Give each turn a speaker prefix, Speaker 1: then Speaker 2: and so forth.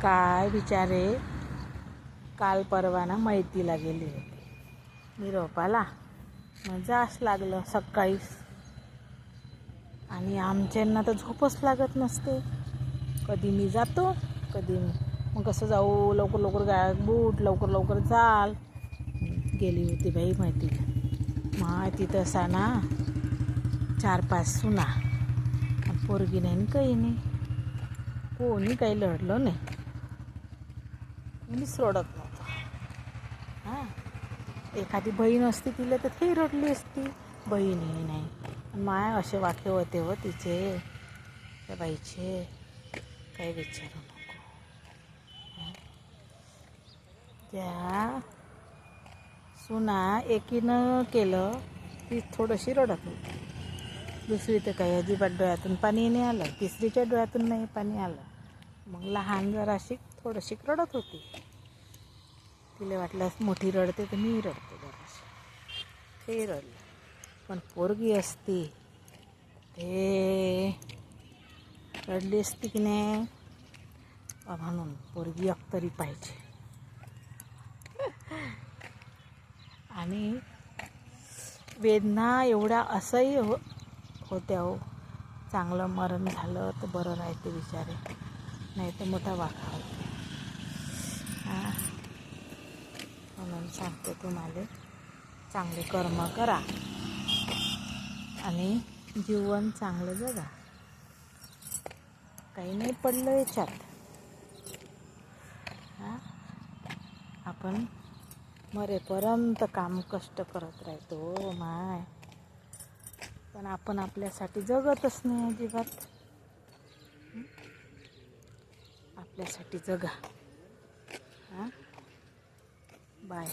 Speaker 1: काय बिचारे काल परवाना मैतीला गेले होते निरोपाला. मग जास लागलं सकाळीच आणि आमच्यांना तर झोपच लागत नसते. कधी मी जातो कधी मग कसं जाऊ, लवकर लवकर बूट लवकर लवकर चाल. गेली होती बाई मैतीला. मग तिथं असा ना 4-5 सुना, पोरगी नाही काही नाही, कोणी काही लढलं नाही, कोणीच रडत नव्हतं. हां, एखादी बहीण असती तिला तर ती रडली असती, बहीणही नाही. माय असे वाक्य होते व तिचे त्या बाईचे, काही विचारू नको. त्या सुना एकीनं केलं ती थोडीशी रडत होती, दुसरी तर काही अजिबात डोळ्यातून पाणी नाही आलं, तिसरीच्या डोळ्यातून नाही पाणी आलं. मग लहान जराशी थोडीशी रडत होती. तिला वाटलं मोठी रडते तर मी रडते जराशी, ते रडलं. पण पोरगी असती ते रडली असती की नाही. म्हणून पोरगी अख्तरी पाहिजे. आणि वेदना एवढ्या असह्य होत्या हो. चांगलं मरण झालं तर बरं राहते बिचारे, नाही तर मोठा वाका होते. हां, म्हणून सांगते तुम्हाला, चांगले कर्म करा आणि जीवन चांगलं जगा. काही नाही पडलं याच्यात. हां, आपण मरेपर्यंत काम कष्ट करत राहतो माय, पण आपण आपल्यासाठी जगतच नाही अजिबात. आपल्यासाठी जगा. हां, बाय.